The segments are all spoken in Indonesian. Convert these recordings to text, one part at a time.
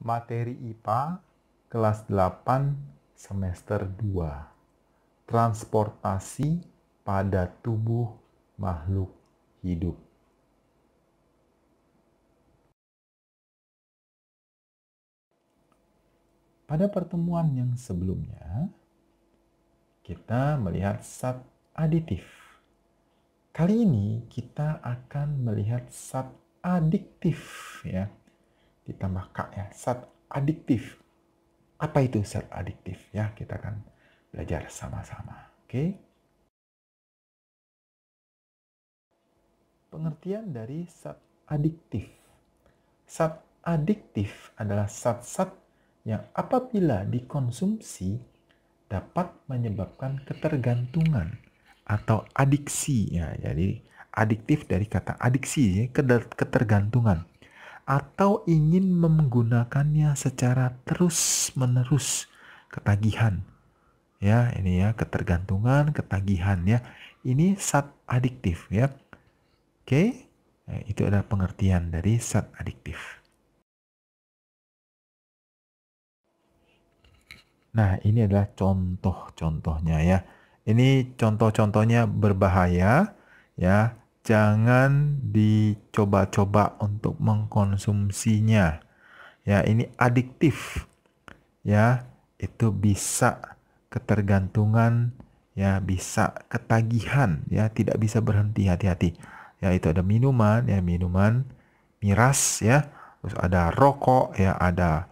Materi IPA kelas 8 semester 2. Transportasi pada tubuh makhluk hidup. Pada pertemuan yang sebelumnya, kita melihat zat aditif. Kali ini kita akan melihat zat adiktif, ya. Ditambah K, ya, zat adiktif. Apa itu zat adiktif? Ya, kita akan belajar sama-sama. Oke? Pengertian dari zat adiktif. Zat adiktif adalah zat-zat yang apabila dikonsumsi dapat menyebabkan ketergantungan atau adiksi, ya. Jadi adiktif dari kata adiksi, ya, ketergantungan, atau ingin menggunakannya secara terus-menerus, ketagihan. Ya, ini ya, ketergantungan, ketagihan, ya. Ini zat adiktif, ya. Oke. Nah, itu adalah pengertian dari zat adiktif. Nah, ini adalah contoh-contohnya, ya. Ini contoh-contohnya berbahaya, ya. Jangan dicoba-coba untuk mengkonsumsinya. Ya, ini adiktif. Ya, itu bisa ketergantungan, ya, bisa ketagihan, ya, tidak bisa berhenti, hati-hati. Ya, itu ada minuman, ya, minuman miras, ya. Terus ada rokok, ya, ada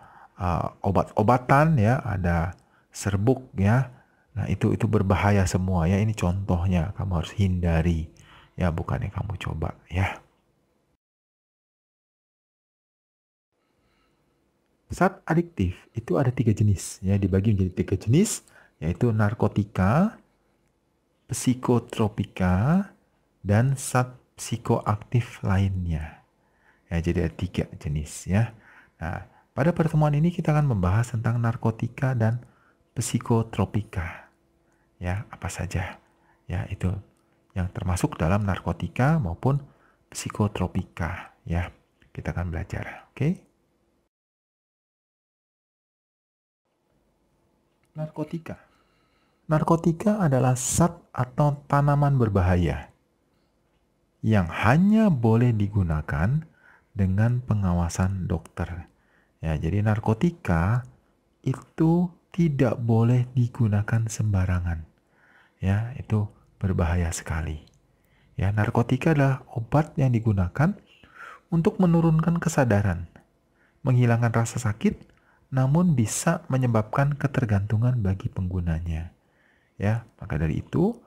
obat-obatan, ya, ada serbuk, ya. Nah, itu berbahaya semua, ya. Ini contohnya, kamu harus hindari, ya, bukan yang kamu coba, ya. Zat adiktif itu ada 3 jenis, ya, dibagi menjadi 3 jenis, yaitu narkotika, psikotropika, dan zat psikoaktif lainnya. Ya, jadi ada 3 jenis, ya. Nah, pada pertemuan ini kita akan membahas tentang narkotika dan psikotropika. Ya, apa saja? Ya, itu yang termasuk dalam narkotika maupun psikotropika, ya. Kita akan belajar, oke? Narkotika. Narkotika adalah zat atau tanaman berbahaya yang hanya boleh digunakan dengan pengawasan dokter. Ya, jadi narkotika itu tidak boleh digunakan sembarangan. Ya, itu berbahaya sekali. Ya, narkotika adalah obat yang digunakan untuk menurunkan kesadaran, menghilangkan rasa sakit, namun bisa menyebabkan ketergantungan bagi penggunanya. Ya, maka dari itu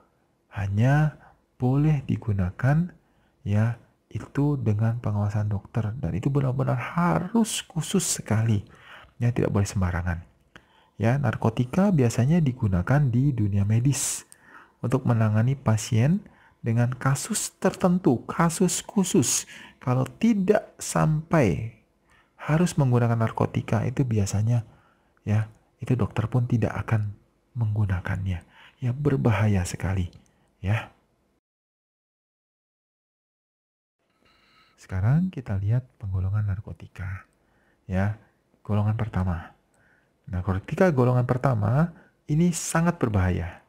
hanya boleh digunakan, ya, itu dengan pengawasan dokter, dan itu benar-benar harus khusus sekali. Ya, tidak boleh sembarangan. Ya, narkotika biasanya digunakan di dunia medis untuk menangani pasien dengan kasus tertentu, kasus khusus. Kalau tidak sampai harus menggunakan narkotika, itu biasanya, ya, itu dokter pun tidak akan menggunakannya. Ya, berbahaya sekali, ya. Sekarang kita lihat penggolongan narkotika. Ya, golongan pertama. Narkotika golongan pertama ini sangat berbahaya.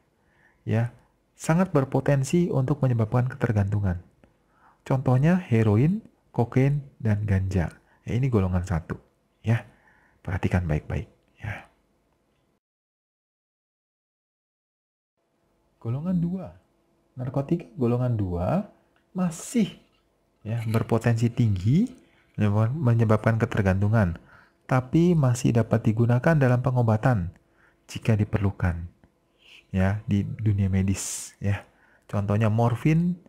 Ya, sangat berpotensi untuk menyebabkan ketergantungan. Contohnya heroin, kokain, dan ganja. Ya, ini golongan 1. Ya, perhatikan baik-baik, ya. Golongan 2. Narkotika golongan 2 masih, ya, berpotensi tinggi menyebabkan ketergantungan, tapi masih dapat digunakan dalam pengobatan jika diperlukan, ya, di dunia medis, ya. Contohnya morfin,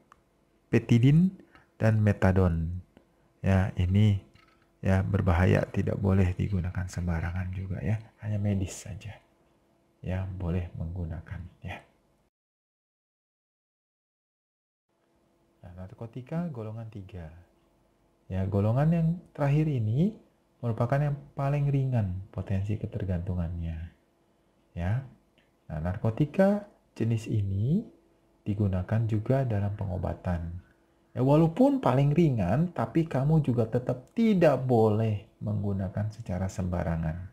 petidin, dan metadon. Ya, ini, ya, berbahaya, tidak boleh digunakan sembarangan juga, ya. Hanya medis saja yang boleh menggunakan, ya. Nah, narkotika golongan 3. Ya, golongan yang terakhir ini merupakan yang paling ringan potensi ketergantungannya. Ya. Nah, narkotika jenis ini digunakan juga dalam pengobatan. Ya, walaupun paling ringan, tapi kamu juga tetap tidak boleh menggunakan secara sembarangan.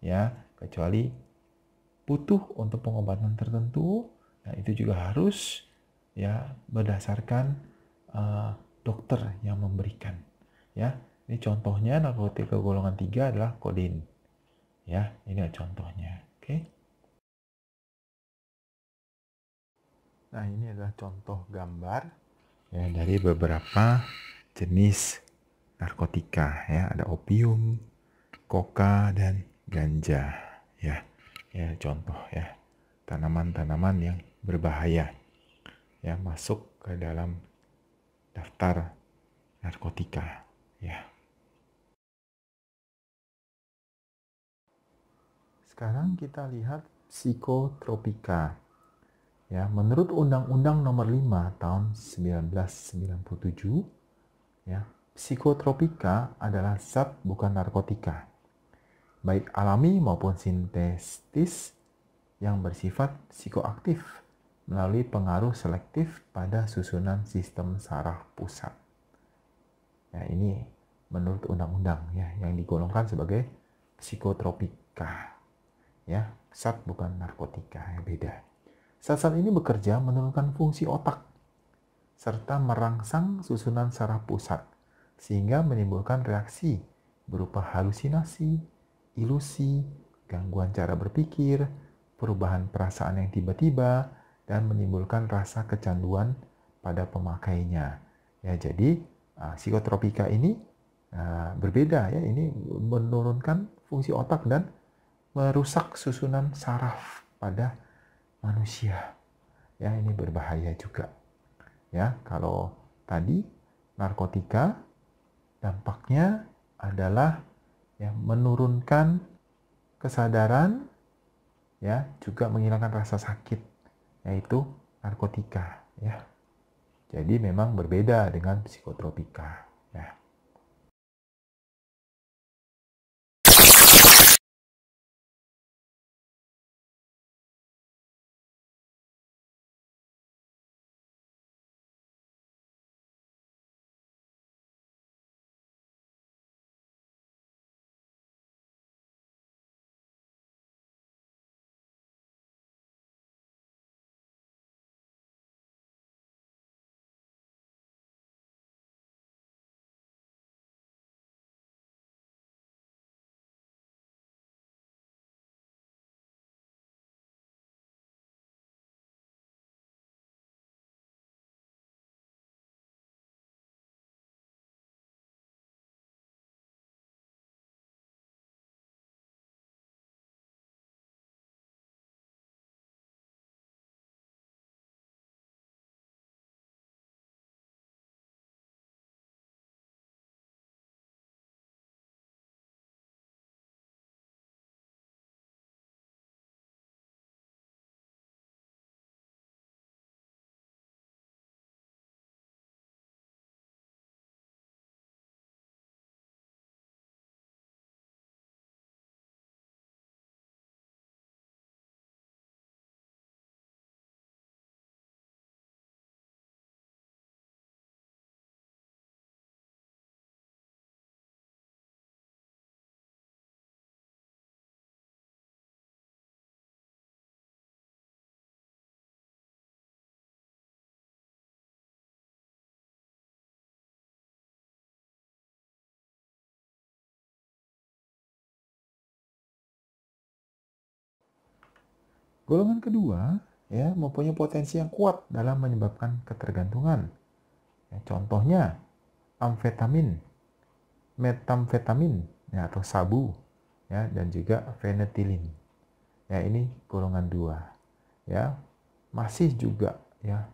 Ya, kecuali butuh untuk pengobatan tertentu, nah itu juga harus ya berdasarkan dokter yang memberikan. Ya, ini contohnya narkotika golongan 3 adalah kodein. Ya, ini contohnya. Oke. Nah, ini adalah contoh gambar ya dari beberapa jenis narkotika ya, ada opium, koka dan ganja ya. Ya, contoh ya. Tanaman-tanaman yang berbahaya ya masuk ke dalam daftar narkotika ya. Sekarang kita lihat psikotropika. Ya, menurut Undang-Undang Nomor 5 Tahun 1997, ya, psikotropika adalah zat bukan narkotika, baik alami maupun sintetis yang bersifat psikoaktif melalui pengaruh selektif pada susunan sistem saraf pusat. Ya, ini menurut undang-undang ya yang digolongkan sebagai psikotropika. Ya, zat bukan narkotika, ya beda. Zat-zat ini bekerja menurunkan fungsi otak serta merangsang susunan saraf pusat sehingga menimbulkan reaksi berupa halusinasi, ilusi, gangguan cara berpikir, perubahan perasaan yang tiba-tiba, dan menimbulkan rasa kecanduan pada pemakainya. Ya, jadi psikotropika ini berbeda ya, ini menurunkan fungsi otak dan merusak susunan saraf pada manusia. Ya, ini berbahaya juga. Ya, kalau tadi narkotika dampaknya adalah ya menurunkan kesadaran ya, juga menghilangkan rasa sakit, yaitu narkotika ya. Jadi memang berbeda dengan psikotropika ya. Golongan kedua ya mempunyai potensi yang kuat dalam menyebabkan ketergantungan. Ya, contohnya amfetamin, metamfetamin ya, atau sabu ya, dan juga fenetilin. Ya, ini golongan 2. Ya, masih juga ya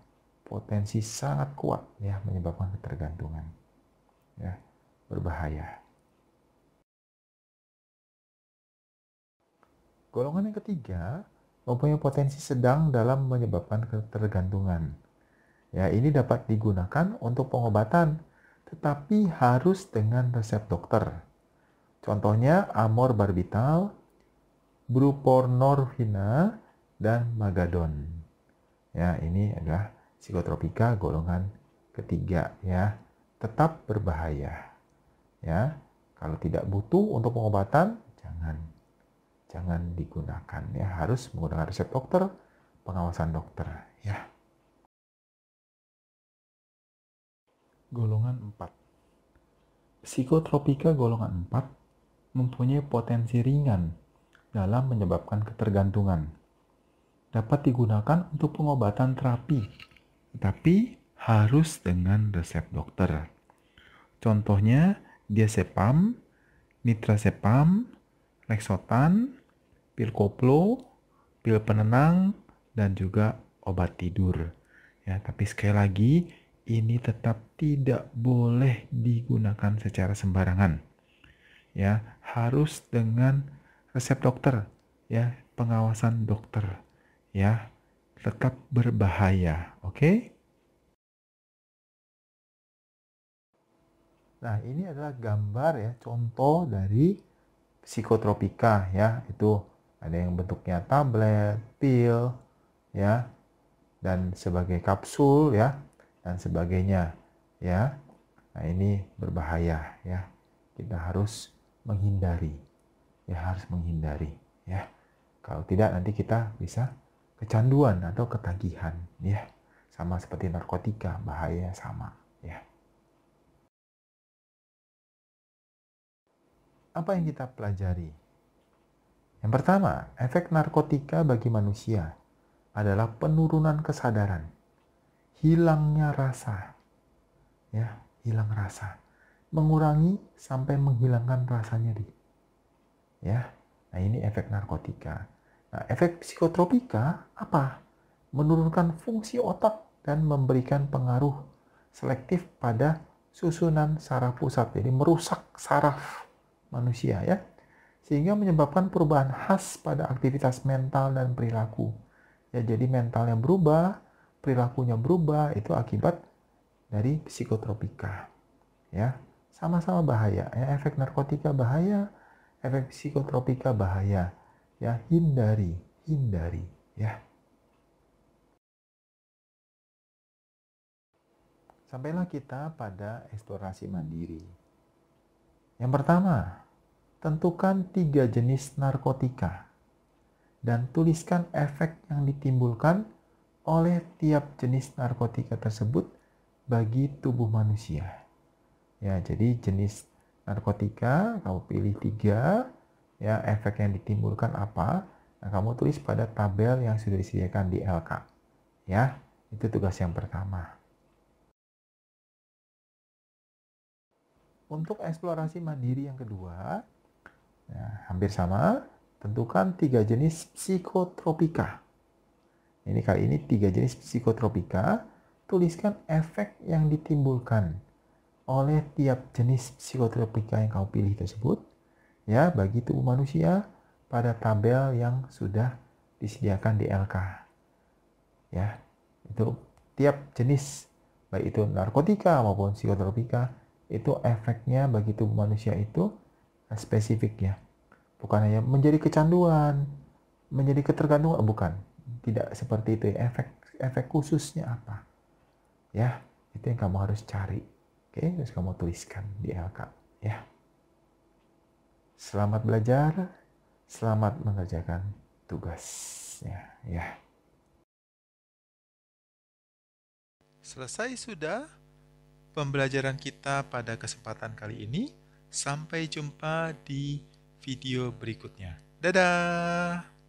potensi sangat kuat ya menyebabkan ketergantungan. Ya, berbahaya. Golongan yang ketiga mempunyai potensi sedang dalam menyebabkan ketergantungan. Ya, ini dapat digunakan untuk pengobatan, tetapi harus dengan resep dokter. Contohnya amorbarbital, buprenorphina, dan magadon. Ya, ini adalah psikotropika golongan ketiga ya, tetap berbahaya. Ya, Kalau tidak butuh untuk pengobatan, jangan digunakan ya, harus menggunakan resep dokter, pengawasan dokter ya. Golongan 4. Psikotropika golongan 4 mempunyai potensi ringan dalam menyebabkan ketergantungan. Dapat digunakan untuk pengobatan terapi, tapi harus dengan resep dokter. Contohnya diazepam, nitrazepam, Lexotan, pil koplo, pil penenang, dan juga obat tidur. Ya, tapi sekali lagi ini tetap tidak boleh digunakan secara sembarangan. Ya, harus dengan resep dokter, ya, pengawasan dokter. Ya, tetap berbahaya, oke? Nah, ini adalah gambar ya, contoh dari psikotropika ya, itu ada yang bentuknya tablet, pil ya, dan sebagai kapsul ya, dan sebagainya ya. Nah, ini berbahaya ya. Kita harus menghindari. Ya, harus menghindari ya. Kalau tidak nanti kita bisa kecanduan atau ketagihan ya. Sama seperti narkotika, bahaya sama ya. Apa yang kita pelajari? Yang pertama, efek narkotika bagi manusia adalah penurunan kesadaran, hilangnya rasa, ya, hilang rasa, mengurangi sampai menghilangkan rasa nyeri, ya. Nah, ini efek narkotika. Nah, efek psikotropika apa? Menurunkan fungsi otak dan memberikan pengaruh selektif pada susunan saraf pusat, jadi merusak saraf manusia ya, sehingga menyebabkan perubahan khas pada aktivitas mental dan perilaku. Ya, jadi mentalnya berubah, perilakunya berubah, itu akibat dari psikotropika. Ya, sama-sama bahaya. Ya, efek narkotika bahaya, efek psikotropika bahaya. Ya, hindari ya. Sampailah kita pada eksplorasi mandiri. Yang pertama, tentukan 3 jenis narkotika dan tuliskan efek yang ditimbulkan oleh tiap jenis narkotika tersebut bagi tubuh manusia. Ya, jadi jenis narkotika kamu pilih 3, ya, efek yang ditimbulkan apa? Nah, kamu tulis pada tabel yang sudah disediakan di LK. Ya, itu tugas yang pertama. Untuk eksplorasi mandiri yang kedua, nah, hampir sama, tentukan 3 jenis psikotropika. Ini kali ini 3 jenis psikotropika, tuliskan efek yang ditimbulkan oleh tiap jenis psikotropika yang kamu pilih tersebut, ya, bagi tubuh manusia pada tabel yang sudah disediakan di LK. Ya, itu tiap jenis, baik itu narkotika maupun psikotropika, itu efeknya bagi tubuh manusia itu spesifik ya. Bukan hanya menjadi kecanduan, menjadi ketergantungan, bukan. Tidak seperti itu ya. Efek khususnya apa? Ya, itu yang kamu harus cari. Oke, terus kamu tuliskan di LK ya. Selamat belajar, selamat mengerjakan tugasnya ya. Selesai sudah pembelajaran kita pada kesempatan kali ini. Sampai jumpa di video berikutnya. Dadah!